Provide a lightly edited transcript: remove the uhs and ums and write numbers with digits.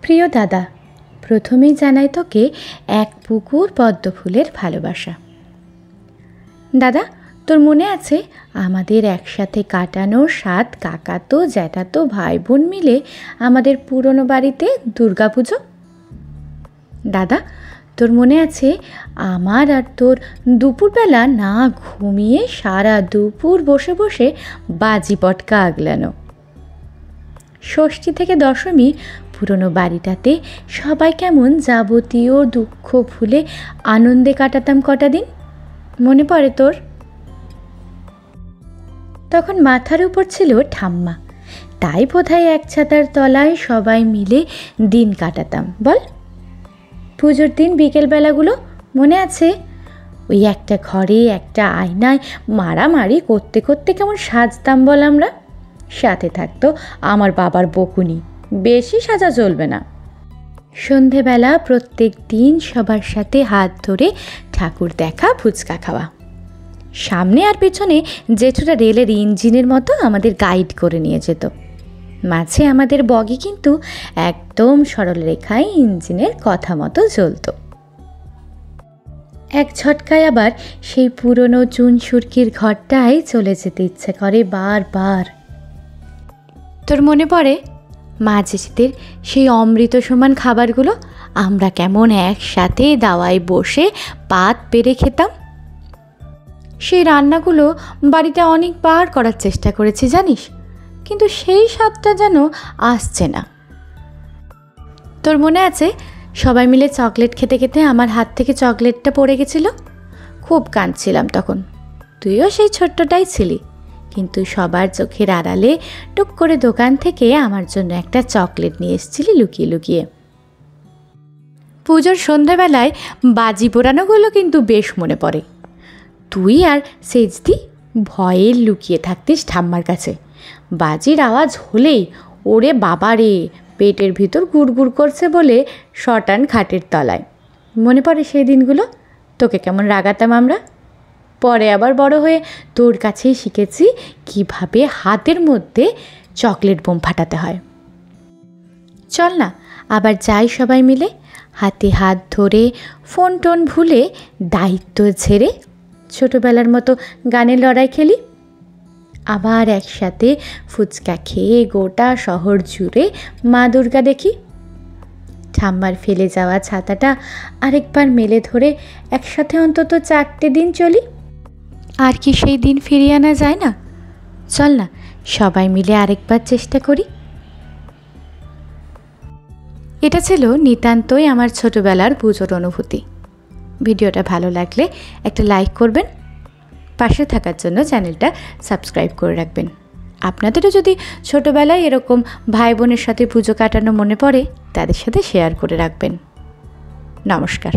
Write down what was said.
প্রিয় দাদা, প্রথমেই জানাই তোকে এক পুকুর পদ্ম ফুলের ভালোবাসা। দাদা, তোর মনে আছে আমাদের একসাথে কাটানো 7 কাকাতো জ্যাঠাতো ভাই বোন মিলে আমাদের পুরনো বাড়িতে দুর্গাপুজো? দাদা, তোর মনে আছে আমার আর তোর দুপুরবেলা না ঘুমিয়ে সারা দুপুর বসে বসে বাজি পটকা আগলানো? ষষ্ঠী থেকে দশমী পুরনো বাড়িটাতে সবাই কেমন যাবতীয় দুঃখ ভুলে আনন্দে কাটাতাম কটা দিন, মনে পড়ে তোর? তখন মাথার উপর ছিল ঠাম্মা, তাই বোধহয় এক ছাতার তলায় সবাই মিলে দিন কাটাতাম। বল, পুজোর দিন বিকেলবেলাগুলো মনে আছে? ওই একটা ঘরে একটা আয়নায় মারামারি করতে করতে কেমন সাজতাম বল আমরা। সাথে থাকতো আমার বাবার বকুনি, বেশি সাজা চলবে না। সন্ধেবেলা প্রত্যেক দিন সবার সাথে হাত ধরে ঠাকুর দেখা, ফুচকা খাওয়া। সামনে আর পেছনে জেঠুরা রেলের ইঞ্জিনের মতো আমাদের গাইড করে নিয়ে যেত। মাঝে আমাদের বগি কিন্তু একদম সরল রেখায় ইঞ্জিনের কথা মতো চলত। এক ঝটকায় আবার সেই পুরনো চুন সুরকির ঘরটায় চলে যেতে ইচ্ছে করে বারবার। তোর মনে পড়ে মা জেঠিদের সেই অমৃত সমান খাবারগুলো আমরা কেমন একসাথে দাওয়ায় বসে পাত পেরে খেতাম? সেই রান্নাগুলো বাড়িতে অনেকবার করার চেষ্টা করেছি জানিস, কিন্তু সেই স্বাদটা যেন আসছে না। তোর মনে আছে সবাই মিলে চকলেট খেতে খেতে আমার হাত থেকে চকলেটটা পড়ে গেছিল? খুব কাঁদছিলাম তখন। তুইও সেই ছোট্টটাই ছিলি, কিন্তু সবার চোখের আড়ালে টুক করে দোকান থেকে আমার জন্য একটা চকলেট নিয়ে এসেছিলি লুকিয়ে লুকিয়ে। পুজোর সন্ধ্যাবেলায় বাজি পোড়ানোগুলো কিন্তু বেশ মনে পড়ে। তুই আর সেজদি ভয়ে লুকিয়ে থাকতিস ঠাম্মার কাছে। বাজির আওয়াজ হলেই ওরে বাবা রে, পেটের ভিতর গুড়গুড় করছে বলে শটান খাটের তলায়। মনে পড়ে সেই দিনগুলো? তোকে কেমন রাগাতাম আমরা। পরে আবার বড় হয়ে তোর কাছেই শিখেছি কিভাবে হাতের মধ্যে চকলেট বোম ফাটাতে হয়। চল না আবার যাই সবাই মিলে, হাতে হাত ধরে, ফোন টোন ভুলে, দায়িত্ব ঝেড়ে ছোটোবেলার মতো গানের লড়াই খেলি। আবার একসাথে ফুচকা খেয়ে গোটা শহর জুড়ে মা দুর্গা দেখি। ঠাম্মার ফেলে যাওয়া ছাতাটা আরেকবার মেলে ধরে একসাথে অন্তত 4টে দিন চলি। আর কি সেই দিন ফিরিয়ে আনা যায় না? চল না সবাই মিলে আরেকবার চেষ্টা করি। এটা ছিল নিতান্তই আমার ছোটোবেলার পুজোর অনুভূতি। ভিডিওটা ভালো লাগলে একটা লাইক করবেন, পাশে থাকার জন্য চ্যানেলটা সাবস্ক্রাইব করে রাখবেন। আপনাদেরও যদি ছোটোবেলায় এরকম ভাই বোনের সাথে পুজো কাটানো মনে পড়ে, তাদের সাথে শেয়ার করে রাখবেন। নমস্কার।